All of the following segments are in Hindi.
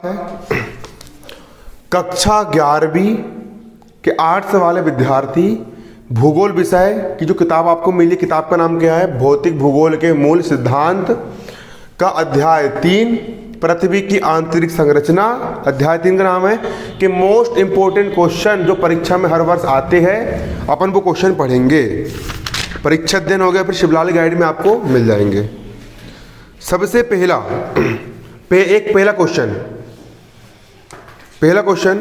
है कक्षा 11वीं के आर्ट्स वाले विद्यार्थी भूगोल विषय की जो किताब आपको मिली, किताब का नाम क्या है? भौतिक भूगोल के मूल सिद्धांत का अध्याय 3 पृथ्वी की आंतरिक संरचना। अध्याय 3 का नाम है कि मोस्ट इंपोर्टेंट क्वेश्चन जो परीक्षा में हर वर्ष आते हैं, अपन वो क्वेश्चन पढ़ेंगे। परीक्षा दिन हो गया, फिर शिवलाल गाइड में आपको मिल जाएंगे। सबसे पहला क्वेश्चन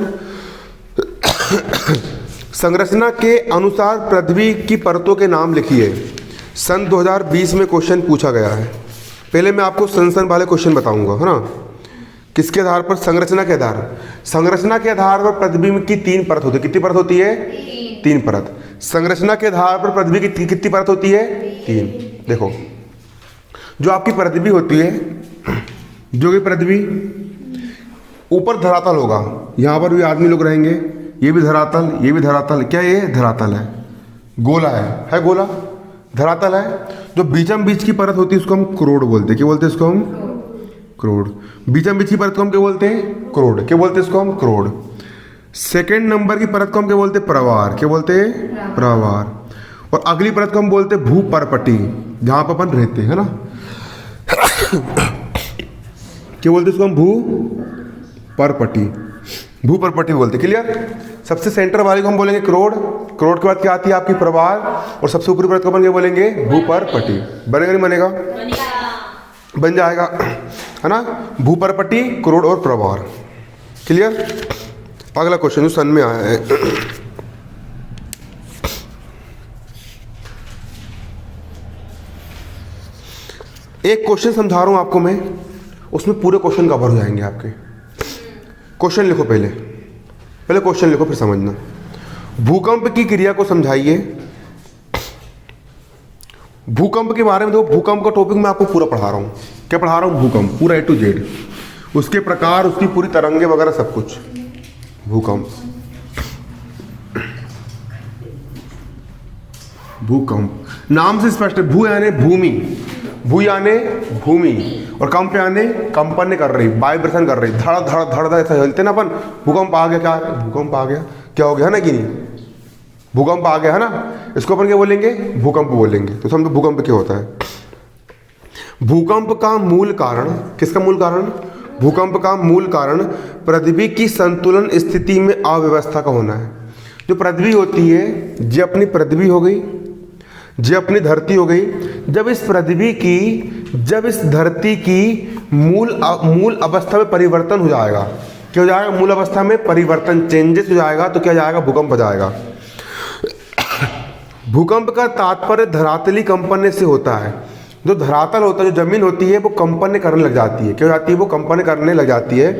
संरचना के अनुसार पृथ्वी की परतों के नाम लिखिए। सन 2020 में क्वेश्चन पूछा गया है। पहले मैं आपको सन वाले क्वेश्चन बताऊंगा, है ना। किसके आधार पर? संरचना के आधार पर पृथ्वी की 3 परत होती है। कितनी परत होती है? 3 परत। संरचना के आधार पर पृथ्वी की कितनी परत होती है? 3। देखो, जो आपकी पृथ्वी होती है, जो कि पृथ्वी ऊपर धरातल होगा, यहाँ पर भी आदमी लोग रहेंगे, ये भी धरातल, ये भी धरातल। क्या ये धरातल है? गोला है गोला, धरातल है। जो बीचम बीच की परत होती है उसको हम क्रोड बोलते हैं। क्या बोलते हैं इसको हम? क्रोड। बीचम बीच की परत को हम क्या बोलते हैं? क्रोड। क्या बोलते हैं इसको हम? क्रोड। सेकेंड नंबर की परत को हम क्या बोलते हैं? प्रवार। क्या बोलते हैं? प्रवार। और अगली परत को हम बोलते हैं भूपरपटी, जहाँ पर अपन रहते हैं, है ना। क्या बोलते हैं इसको हम? भूपरपटी बोलते हैं। क्लियर? सबसे सेंटर वाली को हम बोलेंगे क्रोड। क्रोड के बाद क्या आती है आपकी? प्रवार। और सबसे ऊपरी परत को अपन क्या बोलेंगे? भूपरपटी। बनेगा नहीं बनेगा? बन जाएगा, है ना। भूपरपटी, क्रोड और प्रवार। क्लियर? अगला क्वेश्चन जो सन में आया है, एक क्वेश्चन समझा रहा हूं आपको मैं, उसमें पूरे क्वेश्चन कवर हो जाएंगे आपके। क्वेश्चन लिखो, पहले क्वेश्चन लिखो, फिर समझना। भूकंप की क्रिया को समझाइए। भूकंप के बारे में देखो, भूकंप का टॉपिक मैं आपको पूरा पढ़ा रहा हूं। क्या पढ़ा रहा हूं? भूकंप पूरा A to Z, उसके प्रकार, उसकी पूरी तरंगे वगैरह सब कुछ। भूकंप नाम से स्पष्ट है। भू यानी भूमि, भू यानी भूमि, और कंप यानी कंपन कर रही, वाइब्रेशन कर रही, धड़ धड़ धड़ धड़ ऐसा हिलते ना अपन। भूकंप आ गया। क्या? भूकंप आ गया। क्या हो गया, है ना कि नहीं? भूकंप आ गया, है ना। इसको अपन क्या बोलेंगे? भूकंप बोलेंगे। तो समझो भूकंप क्या होता है। भूकंप का मूल कारण, किसका मूल कारण? भूकंप का मूल कारण पृथ्वी की संतुलन स्थिति में अव्यवस्था का होना है। जो पृथ्वी होती है, जो अपनी पृथ्वी हो गई, जो अपनी धरती हो गई, जब इस धरती की मूल अवस्था में परिवर्तन हो जाएगा। क्या हो जाएगा? मूल अवस्था में परिवर्तन, चेंजेस हो जाएगा, तो क्या जाएगा? भूकंप हो जाएगा। भूकंप का तात्पर्य धरातली कंपन से होता है। जो धरातल होता है, जो जमीन होती है, वो कंपन करने लग जाती है। क्या हो जाती है? वो कंपन करने लग जाती है।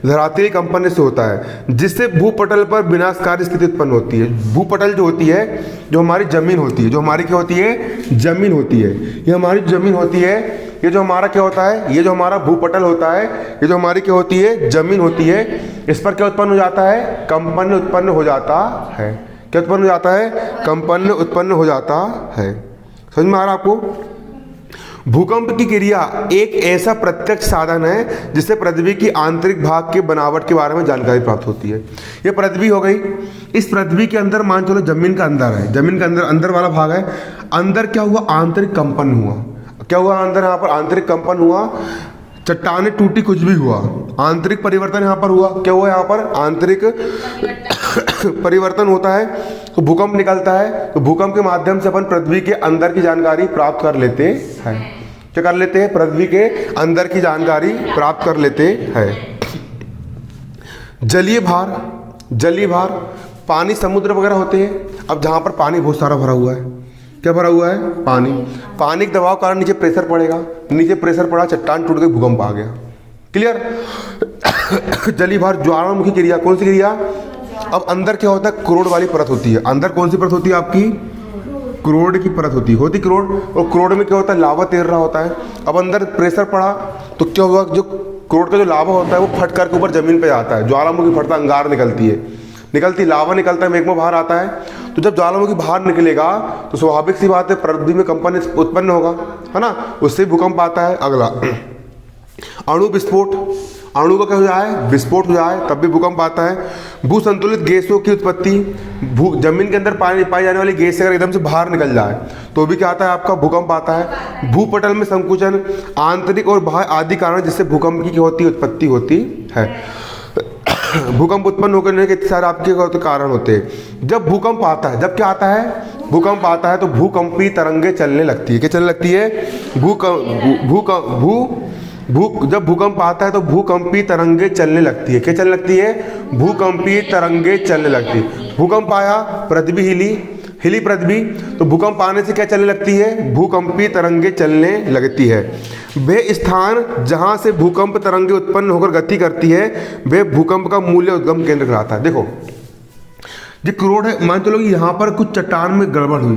धरातली कंपन से होता है, जिससे भूपटल पर विनाशकारी स्थिति उत्पन्न होती है। भूपटल जो होती है, जो हमारी जमीन होती है, जो हमारी क्या होती है? जमीन होती है। ये हमारी जमीन होती है। ये जो हमारा क्या होता है? ये जो हमारा भूपटल होता है, ये जो हमारी क्या होती है? जमीन होती है। इस पर क्या उत्पन्न हो जाता है? कंपन उत्पन्न हो जाता है। क्या उत्पन्न हो जाता है? कंपन उत्पन्न हो जाता है। समझ में आ रहा आपको? भूकंप की क्रिया एक ऐसा प्रत्यक्ष साधन है जिससे पृथ्वी की आंतरिक भाग के बनावट के बारे में जानकारी प्राप्त होती है। ये पृथ्वी हो गई। इस पृथ्वी के अंदर मान चलो जमीन का अंदर है, जमीन का अंदर वाला भाग है। अंदर क्या हुआ? आंतरिक कंपन हुआ। क्या हुआ अंदर? यहाँ पर आंतरिक कंपन हुआ, चट्टानें टूटी, कुछ भी हुआ, आंतरिक परिवर्तन यहाँ पर हुआ। क्या हुआ? यहाँ पर आंतरिक परिवर्तन होता है, तो भूकंप निकलता है। तो भूकंप के माध्यम से अपन पृथ्वी के अंदर की जानकारी प्राप्त कर लेते हैं। क्या कर लेते हैं? पृथ्वी के अंदर की जानकारी प्राप्त कर लेते हैं। जलीय भार, पानी, समुद्र वगैरह होते हैं। अब जहाँ पर पानी बहुत सारा भरा हुआ है, क्या भरा हुआ है? पानी के दबाव कारण नीचे प्रेशर पड़ेगा, नीचे प्रेशर पड़ा, चट्टान टूट गई, भूकंप आ गया। क्लियर? जलीय भार, ज्वालामुखी क्रिया। कौन सी क्रिया? अब अंदर क्या होता है? क्रोड वाली परत होती है। अंदर कौन सी परत होती है आपकी? क्रोड की परत होती है क्रोड। और क्रोड में क्या होता है? लावा तैर रहा होता है। अब अंदर प्रेशर पड़ा तो क्या हुआ? जो क्रोड का जो लावा होता है वो फट करके ऊपर जमीन पे आता है। ज्वालामुखी फटता, अंगार निकलती, लावा निकलता है, मैग्मा बाहर आता है। तो जब ज्वालामुखी बाहर निकलेगा तो स्वाभाविक सी बात है पृथ्वी में कंपन उत्पन्न होगा, है ना। उससे भूकंप आता है। अगला अणु विस्फोट। अणु का क्या हो जाए, विस्फोट हो जाए, तब भी भूकंप आता है। भू संतुलित गैसों की उत्पत्ति, जमीन के अंदर पाई जाने वाली गैस अगर एकदम से बाहर निकल जाए तो भी क्या आता है, आपका भूकंप आता है। भूपटल में संकुचन, आंतरिक और बाह्य आदि कारण जिससे भूकंप की क्या होती है, उत्पत्ति होती है। भूकंप उत्पन्न होने के सारे आपके कारण होते हैं। जब भूकंप आता है, जब क्या आता है, भूकंप आता है तो भूकंपी तरंगे चलने लगती है। क्या चलने लगती है, जब भूकंप आता है तो भूकंपी तरंगे चलने लगती है। क्या चलने लगती है, भूकंपी तरंगे चलने लगती है। भूकंप आया, पृथ्वी हिली पृथ्वी, तो भूकंप आने से क्या चलने लगती है, भूकंपी तरंगे चलने लगती है। वे स्थान जहां से भूकंप तरंगे उत्पन्न होकर गति करती है वे भूकंप का मूल्य उद्गम केंद्र कहलाता है। देखो ये क्रोड है, मान चलो कि यहाँ पर कुछ चट्टान में गड़बड़ हुई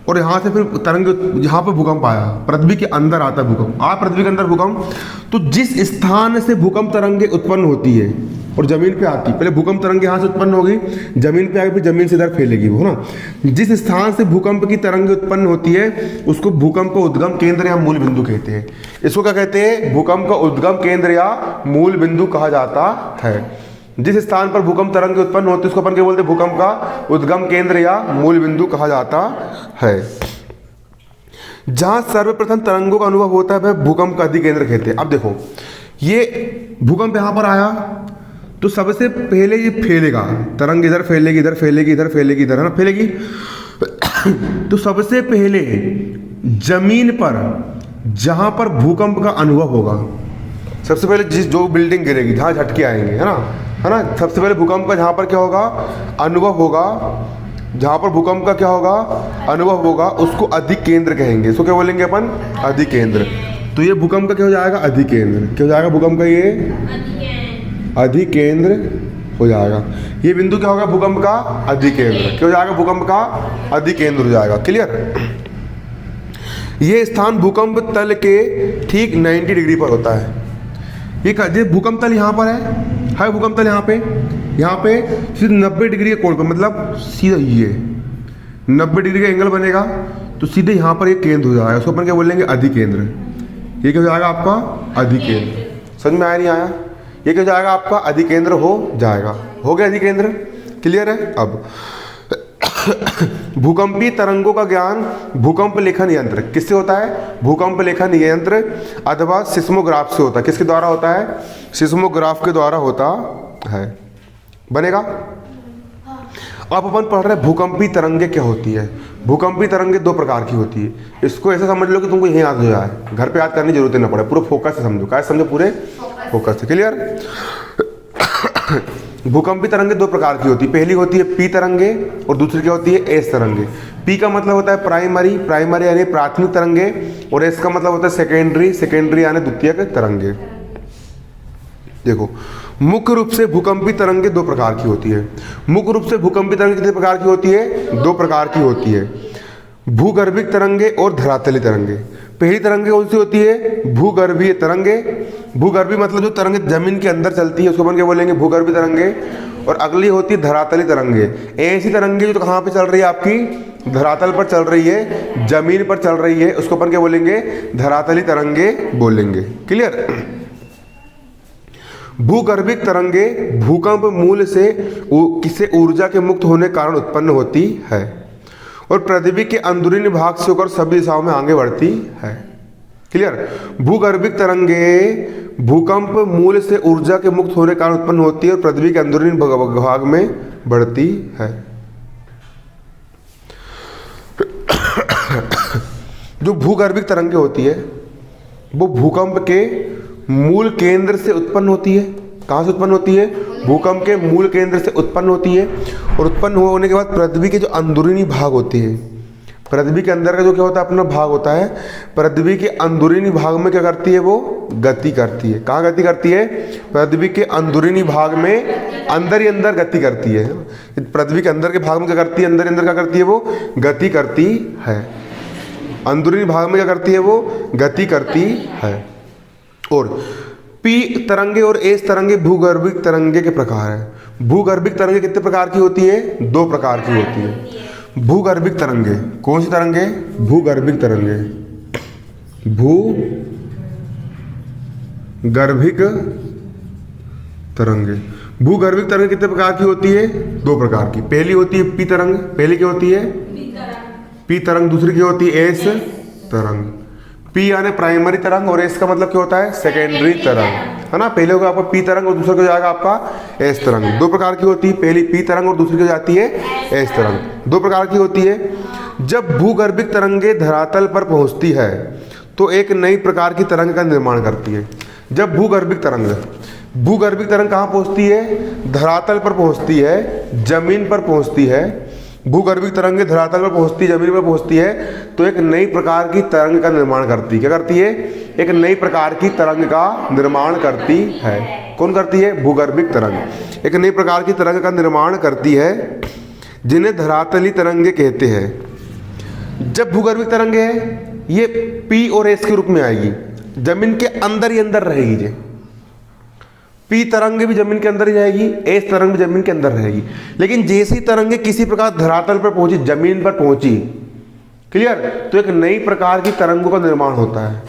और यहाँ से फिर तरंग, यहाँ पर भूकंप आया, पृथ्वी के अंदर आता है भूकंप, पृथ्वी के अंदर भूकंप, तो जिस स्थान से भूकंप तरंगे उत्पन्न होती है और जमीन पे आती, पहले भूकंप तरंगे यहाँ से उत्पन्न होगी, जमीन पे आगे, फिर जमीन से इधर फैलेगी वो, है ना। जिस स्थान से भूकंप की तरंगे उत्पन्न होती है उसको भूकंप का उद्गम केंद्र या मूल बिंदु कहते हैं। इसको क्या कहते हैं, भूकंप का उद्गम केंद्र या मूल बिंदु कहा जाता है। जिस स्थान पर भूकंप तरंग उत्पन्न होती है उसको अपन क्या बोलते हैं, भूकंप का उद्गम केंद्र या मूल बिंदु कहा जाता है। जहां सर्वप्रथम तरंगों का अनुभव होता है वह भूकंप का अधिकेंद्र कहते हैं। अब देखो ये भूकंप यहां पर आया तो सबसे पहले ये फैलेगा, तरंग इधर फैलेगी, इधर फैलेगी, इधर फैलेगी, इधर, है ना, फैलेगी। तो सबसे पहले जमीन पर जहां पर भूकंप का अनुभव होगा, सबसे पहले जो बिल्डिंग गिरेगी, जहां झटके आएंगे, है ना, सबसे पहले भूकंप का जहां पर क्या होगा, अनुभव होगा, जहां पर भूकंप का क्या होगा, अनुभव होगा, उसको अधिकेंद्र कहेंगे। इसको क्या बोलेंगे अपन, अधिकेंद्र। तो ये भूकंप का क्या हो जाएगा, अधिकेंद्र। क्या हो जाएगा भूकंप का, ये अधिकेंद्र हो जाएगा। ये बिंदु क्या होगा, भूकंप का अधिकेंद्र। क्या हो जाएगा, भूकंप का अधिकेंद्र हो जाएगा। क्लियर। ये स्थान भूकंप तल के ठीक 90 डिग्री पर होता है। ये भूकंप तल यहाँ पर है भूकंप तल यहाँ पे सीधे 90 डिग्री के कोण पर, मतलब सीधा ये 90 डिग्री का एंगल बनेगा तो सीधे यहाँ पर एक केंद्र हो जाएगा। उसको अपन क्या बोलेंगे, अधिकेंद्र। ये क्या हो जाएगा आपका, अधिकेंद्र। समझ में आया नहीं आया, ये क्या हो जाएगा आपका, अधिकेंद्र हो जाएगा। हो गया अधिकेंद्र, क्लियर है। अब भूकंपी तरंगों का ज्ञान भूकंप लेखन यंत्र किससे होता है, भूकंप लेखन यंत्र अथवा सिस्मोग्राफ से होता है। किसके द्वारा होता है, सिस्मोग्राफ के द्वारा होता है। बनेगा। अब अपन पढ़ रहे हैं भूकंपी तरंगे क्या होती है। भूकंपी तरंगे दो प्रकार की होती है। इसको ऐसा समझ लो कि तुमको यही याद हो जाए, घर पे याद करने की जरूरत ना पड़े, पूरा फोकस से समझो। क्या समझो, पूरे फोकस से। क्लियर। भूकंपी तरंगे दो प्रकार की होती है। पहली होती है पी तरंगे और दूसरी क्या होती है, एस तरंगे। पी का मतलब होता है प्राइमरी यानी प्राथमिक तरंगे, और एस का मतलब होता है सेकेंडरी यानी द्वितीयक तरंगे। देखो मुख्य रूप से भूकंपी तरंगे दो प्रकार की होती है। मुख्य रूप से भूकंपी तरंगे कितने प्रकार की होती है, दो प्रकार की होती है। भूगर्भिक तरंगे और धरातली तरंगे। पहली तरंगे कौन सी होती है, भूगर्भीय तरंगे। भूगर्भी मतलब जो तरंगे जमीन के अंदर चलती है उसको अपन क्या बोलेंगे, भूगर्भी तरंगे। और अगली होती है धरातली तरंगे। ऐसी तरंगे जो कहाँ पे चल रही है, आपकी धरातल पर चल रही है, जमीन पर चल रही है, उसको अपन क्या बोलेंगे, धरातली तरंगे बोलेंगे। क्लियर। भूगर्भिक तरंगे भूकंप मूल से किसी ऊर्जा के मुक्त होने के कारण उत्पन्न होती है और पृथ्वी के अंदरूनी भाग से होकर सभी दिशाओं में आगे बढ़ती है। क्लियर। भूगर्भिक तरंगे भूकंप मूल से ऊर्जा के मुक्त होने के कारण उत्पन्न होती है और पृथ्वी के अंदरूनी भाग में बढ़ती है। जो भूगर्भिक तरंगे होती है वो भूकंप के मूल केंद्र से उत्पन्न होती है। कहाँ से उत्पन्न होती है, भूकंप के मूल केंद्र से उत्पन्न होती है। और उत्पन्न होने के बाद पृथ्वी के जो अंदरूनी भाग होते हैं, पृथ्वी के अंदर का जो क्या होता है अपना भाग होता है, पृथ्वी के अंदरूनी भाग में क्या करती है, वो गति करती है। कहाँ गति करती है, पृथ्वी के अंदरूनी भाग में, अंदर ही अंदर गति करती है। पृथ्वी के अंदर के भाग में क्या करती है, अंदर अंदर क्या करती है, वो गति करती है। अंदरूनी भाग में क्या करती है, वो गति करती है। और पी तरंगे और एस तरंगे भूगर्भिक तरंगे के प्रकार है। भूगर्भिक तरंगे कितने प्रकार की होती है, दो प्रकार की होती है। भूगर्भिक तरंगे कौन सी तरंगे, भूगर्भिक तरंगे। भूगर्भिक तरंगे। भूगर्भिक तरंग कितने प्रकार की होती है? 2 प्रकार की। पहली होती है पी तरंग, पहली क्या होती है? पी तरंग। दूसरी क्या होती है? एस तरंग। पी यानी प्राइमरी तरंग और एस का मतलब क्या होता है? सेकेंडरी तरंग, है ना। पहले होगा आपका पी तरंग और दूसरा हो जाएगा आपका एस तरंग। 2 प्रकार की होती है, पहली पी तरंग और दूसरी हो जाती है एस तरंग। 2 प्रकार की होती है। जब भूगर्भिक तरंगे धरातल पर पहुंचती है तो एक नई प्रकार की तरंग का निर्माण करती है। जब भूगर्भिक तरंग कहाँ पहुंचती है? धरातल पर पहुंचती है, जमीन पर पहुंचती है। भूगर्भिक तरंगे धरातल पर पहुंचती, जमीन पर पहुंचती है तो एक नई प्रकार की तरंग का निर्माण करती है। क्या करती है? एक नई प्रकार की तरंग का निर्माण करती है। कौन करती है? भूगर्भिक तरंग एक नई प्रकार की तरंग का निर्माण करती है, जिन्हें धरातली तरंगे कहते हैं। जब भूगर्भिक तरंगे है ये पी और एस के रूप में आएगी, जमीन के अंदर ही अंदर रहेगी। जे पी तरंग भी जमीन के अंदर ही जाएगी, एस तरंग भी जमीन के अंदर रहेगी। लेकिन जैसी तरंगे किसी प्रकार धरातल पर पहुंची, जमीन पर पहुंची, क्लियर, तो एक नई प्रकार की तरंगों का निर्माण होता है।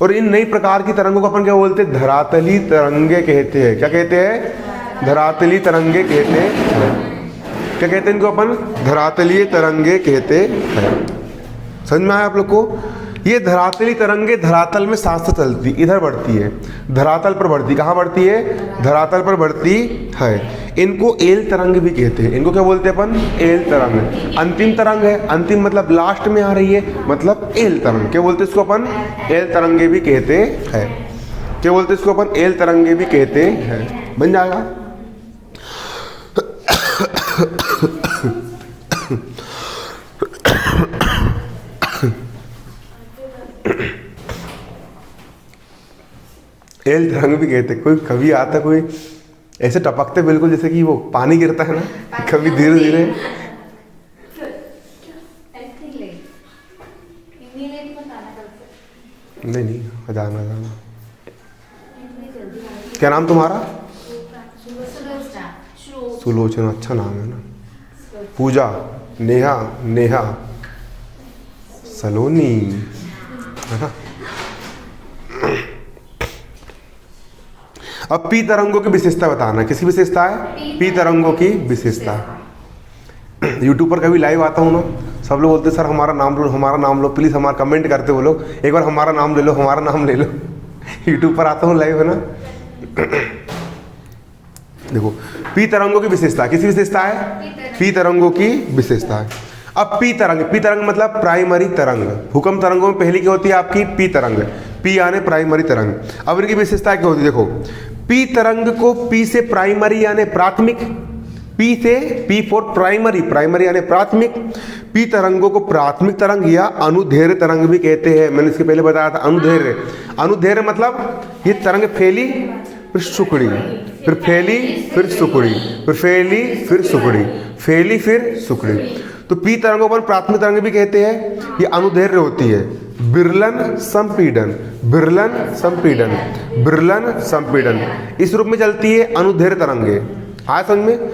और इन नई प्रकार की तरंगों को अपन क्या बोलते हैं? धरातली तरंगे कहते हैं। क्या कहते हैं? धरातली तरंगे कहते हैं। क्या कहते हैं इनको अपन? धरातलीय तरंगे कहते हैं। समझ में आया आप लोग को? ये धरातली तरंगे धरातल में साथ साथ चलती, इधर बढ़ती है, धरातल पर बढ़ती। कहाँ बढ़ती है? धरातल पर बढ़ती है। इनको एल तरंग भी कहते हैं। इनको क्या बोलते हैं अपन? एल तरंग। अंतिम तरंग है, अंतिम मतलब लास्ट में आ रही है, मतलब एल तरंग। क्या बोलते हैं इसको अपन? एल तरंगे भी कहते हैं। क्या बोलते हैं इसको अपन? एल तरंगे भी कहते हैं। बन जाएगा। एल तरंग भी कहते। कोई कभी आता, कोई ऐसे टपकते बिल्कुल जैसे कि वो पानी गिरता है ना, कभी धीरे धीरे। नहीं जाना। क्या नाम तुम्हारा? सुलोचना, अच्छा नाम है ना। पूजा, नेहा, नेहा, सलोनी, है ना। अब पी तरंगों की विशेषता बताना। किसकी विशेषता है? पी तरंगों की विशेषता। यूट्यूब पर कभी लाइव आता हूँ ना, सब लोग बोलते सर हमारा नाम लो, हमारा नाम लो, प्लीज़ हमारा कमेंट करते वो लोग, एक बार हमारा नाम ले लो, हमारा नाम ले लो। यूट्यूब पर आता हूँ लाइव, है ना। देखो पी तरंगों की विशेषता। किसकी विशेषता है? पी तरंगों की विशेषता है। अब पी तरंग मतलब प्राइमरी तरंग। भूकंप तरंगों में पहली क्या होती है आपकी? पी तरंग। पी यानी प्राइमरी तरंग। अब इनकी विशेषता क्या होती है? देखो पी तरंग को पी से प्राइमरी यानी प्राथमिक, पी से पी फॉर प्राइमरी, प्राइमरी यानी प्राथमिक। पी तरंगों को प्राथमिक तरंग या अनुदैर्घ्य तरंग भी कहते हैं। मैंने इसके पहले बताया था अनुदैर्घ्य। अनुदैर्घ्य मतलब ये तरंग फैली फिर सुकड़ी, फिर फैली फिर सुकड़ी, फिर फैली फिर सुकड़ी, फैली फिर सुकड़ी। तो पी तरंगों पर प्राथमिक तरंग भी कहते हैं। ये अनुदैर्घ्य होती है। बिरलन संपीडन, बिरलन संपीडन, बिरलन संपीडन, इस रूप में चलती है अनुदैर्घ्य तरंगे। आया समझ में?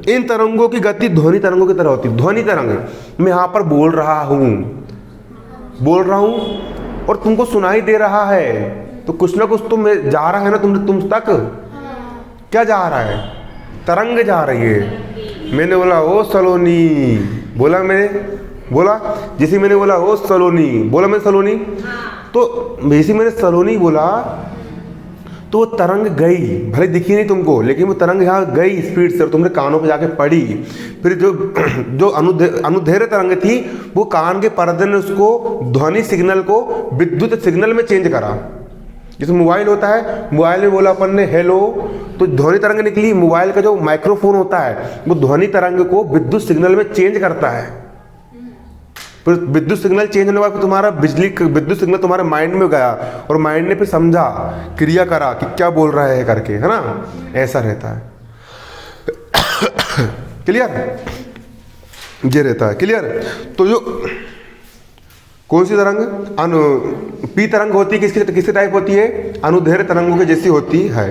इन तरंगों की गति ध्वनि तरंगों की तरह होती है। ध्वनि तरंग, मैं यहाँ पर बोल रहा हूँ और तुमको सुनाई दे रहा है, तो कुछ ना कुछ तुम जा रहा है ना, तुम तक क्या जा रहा है? तरंग जा रही है। मैंने बोला ओ सलोनी, बोला जैसे मैंने बोला ओ सलोनी, बोला मैं सलोनी, तो जैसे मैंने सलोनी बोला तो वो तरंग गई, भले दिखी नहीं तुमको, लेकिन वो तरंग यहाँ गई स्पीड से और तुमने कानों पे जाके पड़ी। फिर जो अनुदैर्घ्य तरंग थी वो कान के पर्दे ने उसको ध्वनि सिग्नल को विद्युत सिग्नल में चेंज करा। जैसे मोबाइल होता है, मोबाइल में बोला अपन ने हेलो, तो ध्वनि तरंग निकली। मोबाइल का जो माइक्रोफोन होता है वो ध्वनि तरंग को विद्युत सिग्नल में चेंज करता है। फिर विद्युत सिग्नल चेंज होने के बाद तुम्हारा विद्युत सिग्नल तुम्हारे माइंड में गया और माइंड ने फिर समझा, क्रिया करा कि क्या बोल रहा है करके, है ना। ऐसा रहता है। क्लियर? ये रहता है। क्लियर? तो जो कौन सी तरंग पी तरंग होती है, किसकी टाइप होती है? अनुदैर्घ्य तरंगों की जैसी होती है।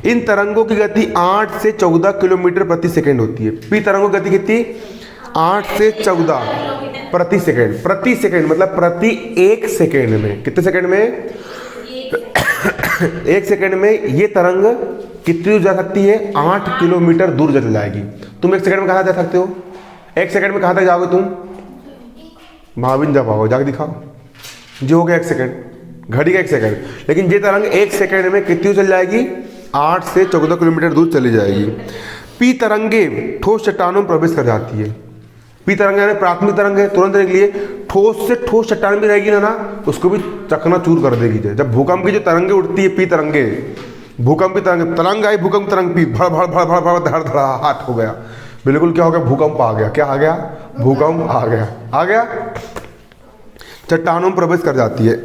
इन तरंगों की गति 8 से 14 किलोमीटर प्रति सेकंड होती है। पी तरंगों की गति कितनी? 8 से 14 प्रति सेकंड। प्रति सेकंड मतलब प्रति 1 सेकंड में। कितने सेकंड में? 1 सेकंड में ये तरंग कितनी दूर जा सकती है? 8 किलोमीटर दूर चली जाएगी। तुम 1 सेकंड में कहाँ जा सकते हो? 1 सेकंड में कहाँ तक जाओगे तुम? वहाँ भी नहीं जा पाओगे, जाके दिखाओ। जो हो गया 1 सेकंड, घड़ी का 1 सेकंड। लेकिन ये तरंग 1 सेकंड में कितनी दूर चल जाएगी? 8 से 14 किलोमीटर दूर चली जाएगी। पी तरंगे ठोस चट्टानों में प्रवेश कर जाती है। पी तरंग यानी प्राथमिक तरंग है, तुरंत के लिए ठोस से ठोस चट्टान भी रहेगी ना, उसको भी चकनाचूर कर देगी। जब भूकंप की जो तरंगे उठती है, पी तरंगे, भूकंप की तरंग आई, भूकंप तरंग पी, भड़ भड़ भड़ भड़ भड़ धड़ धड़ाहट हो गया, बिल्कुल क्या हो गया? भूकंप आ गया। क्या आ गया? भूकंप आ गया। आ गया, चट्टानों में प्रवेश कर जाती है।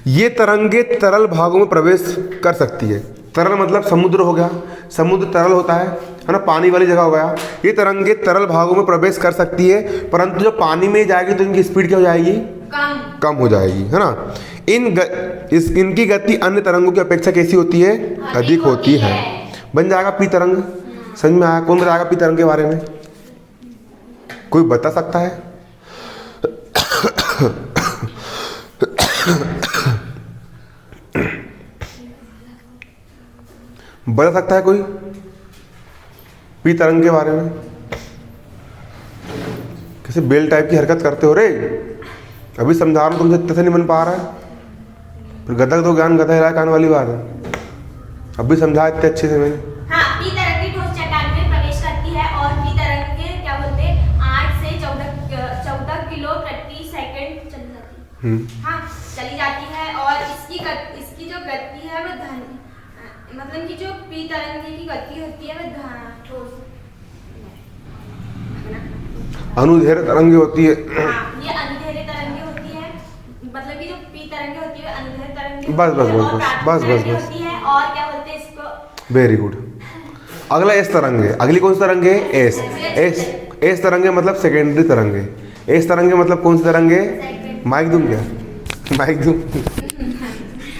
ये तरंगे तरल भागों में प्रवेश कर सकती है। तरल मतलब समुद्र हो गया, समुद्र तरल होता है ना, पानी वाली जगह हो गया। ये तरंगे तरल भागों में प्रवेश कर सकती है, परंतु जब पानी में जाएगी तो इनकी स्पीड क्या हो जाएगी? कम हो जाएगी, है ना। इनकी गति अन्य तरंगों की अपेक्षा कैसी होती है? अधिक होती है। बन जाएगा पी तरंग। समझ में आया? कौन बताएगा पी तरंग के बारे में? कोई बता सकता है? बता सकता है कोई पी तरंग के बारे में? कैसे बेल टाइप की हरकत करते हो रे? अभी समझा रहा हूं, तुमसे इतने से नहीं बन पा रहा है। फिर गधा तो ज्ञान गधा हिलाए कान वाली बात है। अभी समझा इतने अच्छे से मैंने। हाँ, पी तरंगे ठोस चट्टान में प्रवेश करती है और पी तरंगे क्या बोलते हैं 8 से 14 किलो प्रति सेकंड चली जाती है। हाँ, चली जाती है। और इसकी जो गति है वो मतलब कि जो पी तरंगे की गति होती है वो ठोस अनुदैर्घ्य तरंगे होती है। हाँ, ये अनुदैर्घ्य तरंगे होती है। मतलब कि जो पी तरंगे होती है अनुदैर्घ्य तरंगे बस होती बस होती है। और क्या बोलते हैं इसको? Very good. अगला एस तरंग है। अगली कौन सी तरंग है? एस। एस तरंग है मतलब सेकेंडरी तरंग है। एस तरंग है मतलब कौन सी तरंग है? माइक दूं क्या? माइक दूं?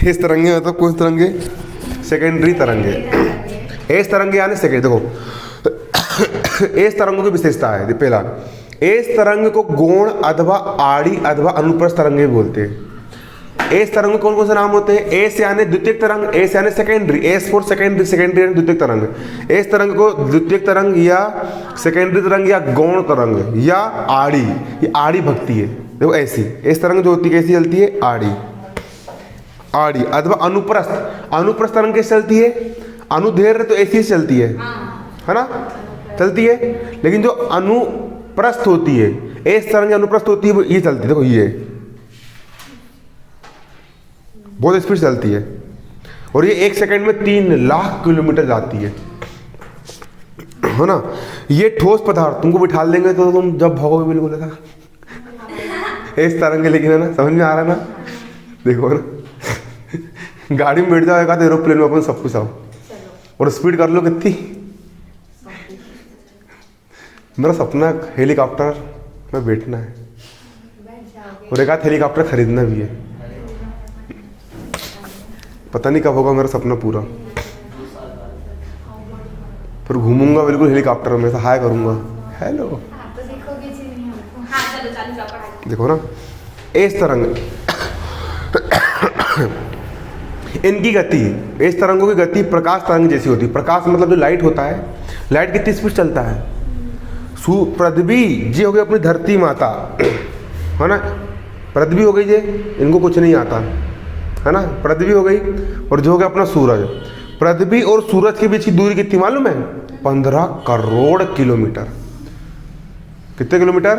एस तरंग है मतलब कौन सी तरंग है? सेकेंडरी तरंग है। एस तरंग यानी सेकेंड। देखो एस तरंगों की विशेषता है। पहला, एस तरंग को गौण अथवा आड़ी अथवा अनुप्रस्थ तरंग भी बोलते हैं। एस तरंग कौन कौन से नाम होते हैं? एस यानी द्वितीयक तरंग, एस यानी secondary, S for secondary, secondary यानी द्वितीयक तरंग। एस तरंग को द्वितीयक तरंग या सेकेंडरी तरंग या गौण तरंग या आड़ी, ये आड़ी भक्ति है। देखो ऐसी एस तरंग जो होती है कैसी चलती है? आड़ी। आड़ी अथवा अनुप्रस्थ। अनुप्रस्थ तरंग कैसे चलती है? अनुदैर्घ्य तो ऐसी चलती है ना, चलती है। लेकिन जो अनुप्रस्थ होती है, एस तरंग अनुप्रस्थ होती है, वो ये चलती है। देखो ये बहुत स्पीड चलती है और ये 1 सेकंड में 3 लाख किलोमीटर जाती है ना। ये ठोस पदार्थ तुमको बिठा देंगे तो तुम जब भागोगे बिल्कुल ऐसा इस तरंग। लेकिन है ना, समझ में आ रहा है ना? देखो ना, गाड़ी में बैठ जाओ, एक आध एरोप्लेन में अपन सब कुछ आओ और स्पीड कर लो कितनी। मेरा सपना हेलीकॉप्टर में बैठना है और एक आध हेलीकॉप्टर खरीदना भी है। पता नहीं कब होगा मेरा सपना पूरा। फिर घूमूंगा बिल्कुल हेलीकॉप्टर में, ऐसा हाय करूंगा, हेलो। देखो ना, इस तरंग इनकी गति, इस तरंगों की गति प्रकाश तरंग जैसी होती है। प्रकाश मतलब जो लाइट होता है, लाइट कितनी स्पीड चलता है? पृथ्वी जी हो गई अपनी धरती माता, है ना। पृथ्वी हो गई ये, इनको कुछ नहीं आता, है ना। पृथ्वी हो गई और जो हो गया अपना सूरज। पृथ्वी और सूरज के बीच की दूरी कितनी मालूम है? 15 करोड़ किलोमीटर। कितने किलोमीटर?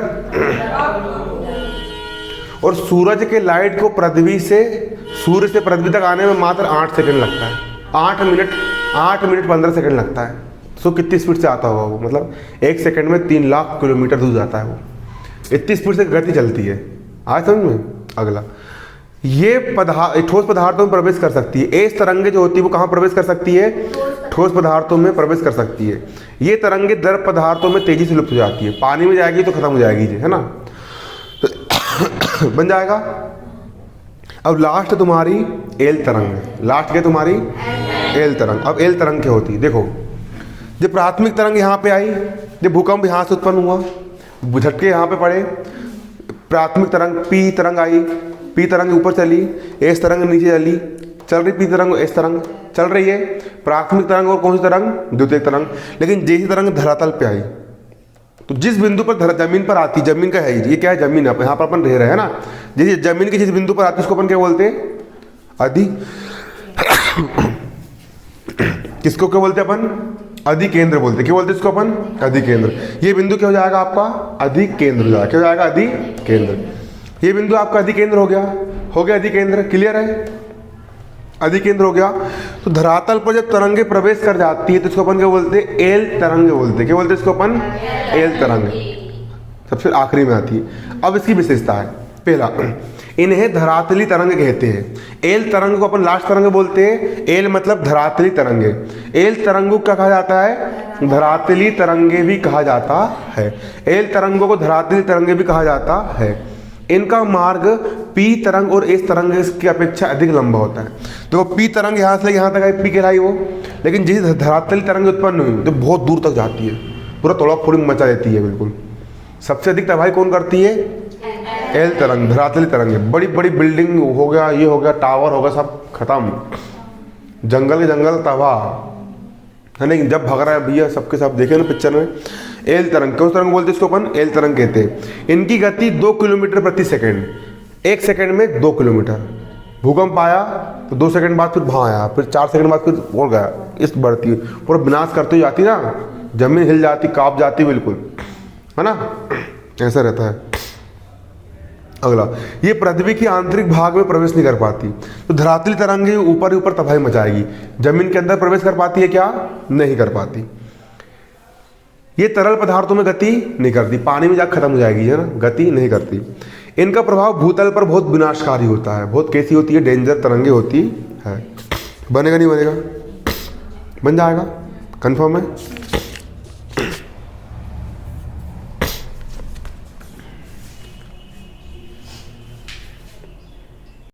और सूरज के लाइट को पृथ्वी से, सूर्य से पृथ्वी तक आने में मात्र 8 सेकंड लगता है। 8 मिनट 15 सेकंड लगता है। सो कितनी स्पीड से आता होगा वो? मतलब 1 सेकंड में 3 लाख किलोमीटर दूर जाता है वो। इतनी स्पीड से गति चलती है। आज समझ में? अगला, ये ठोस पदार्थों में प्रवेश कर सकती है। एस तरंगे जो होती है वो कहाँ प्रवेश कर सकती है? ठोस पदार्थों में प्रवेश कर सकती है। ये तरंगे द्रव पदार्थों में तेजी से लुप्त हो जाती है। पानी में जाएगी तो खत्म हो जाएगी, है ना। बन जाएगा। अब लास्ट तुम्हारी एल तरंग। लास्ट क्या तुम्हारी? एल तरंग। अब एल तरंग क्या होती है? देखो, जब प्राथमिक तरंग यहाँ पे आई, जब भूकंप यहाँ से उत्पन्न हुआ, झटके यहाँ पे पड़े, प्राथमिक तरंग पी तरंग आई, पी तरंग ऊपर चली, एस तरंग नीचे चल रही पी तरंग, एस तरंग चल रही है, प्राथमिक तरंग और कौन सी तरंग, द्वितीयक तरंग। लेकिन जैसी तरंग धरातल पे आई तो जिस बिंदु पर जमीन पर आती, जमीन का है ये क्या है, जमीन है, यहाँ पर अपन रह रहे हैं ना, जैसे जमीन के जिस बिंदु पर आती है उसको अपन क्या बोलते हैं, अधि किसको क्या बोलते हैं अपन, अधिकेंद्र बोलते हैं। क्या बोलते हैं इसको अपन, अधिकेंद्र। ये बिंदु क्या हो जाएगा आपका, अधिकेंद्र हो जाएगा। क्या हो जाएगा, अधिकेंद्र। ये बिंदु आपका अधिकेंद्र हो गया अधिकेंद्र। क्लियर है, अधिकेंद्र हो गया। तो धरातल पर जब तरंगे प्रवेश कर जाती है तो इसको अपन क्या बोलते हैं, एल तरंग बोलते हैं। क्या बोलते हैं इसको अपन, एल तरंग। सबसे आखिरी में आती है। अब इसकी विशेषता है, पहला, इन्हें धरातली तरंग कहते हैं। एल तरंग को अपन लास्ट तरंग बोलते हैं। एल मतलब धरातली तरंगे। एल तरंगों को क्या कहा जाता है, धरातली तरंगे भी कहा जाता है। एल तरंगों को धरातली तरंगे भी कहा जाता है। इनका मार्ग पी तरंग और एस तरंग की अपेक्षा अधिक लंबा होता है। तो पी तरंग यहाँ से यहाँ तक आई, पी कहलाई वो, लेकिन जिस धरातली तरंग उत्पन्न हुई तो बहुत दूर तक जाती है, पूरा तोड़ा फोड़ी मचा देती है बिल्कुल। सबसे अधिक तबाही कौन करती है, एल तरंग, धरातली तरंग। बड़ी बड़ी बिल्डिंग हो गया, ये हो गया, टावर हो गया, सब खत्म, जंगल के जंगल तबाह है। लेकिन जब भग रहा है भैया सबके सब देखे ना पिक्चर में, एल तरंग। कौन तरंग बोलते हैं इसको अपन, एल तरंग कहते हैं। इनकी गति 2 किलोमीटर प्रति सेकंड, 1 सेकंड में 2 किलोमीटर। भूकंप आया तो 2 सेकंड बाद फिर वहाँ आया, फिर 4 सेकंड बाद फिर और गया, इस बढ़ती है, पूरा विनाश करते हुए जाती ना, जमीन हिल जाती, कांप जाती बिल्कुल, है ना, ऐसा रहता है। अगला, ये पृथ्वी के आंतरिक भाग में प्रवेश नहीं कर पाती। तो धरातली तरंगे ऊपर ही ऊपर तबाही मचाएगी। जमीन के अंदर प्रवेश कर पाती है क्या, नहीं कर पाती। ये तरल पदार्थों में गति नहीं करती, पानी में जाकर खत्म हो जाएगी, है ना, गति नहीं करती। इनका प्रभाव भूतल पर बहुत विनाशकारी होता है। बहुत कैसी होती है, डेंजर तरंगे होती है। बनेगा नहीं बनेगा, बन जाएगा, कंफर्म है।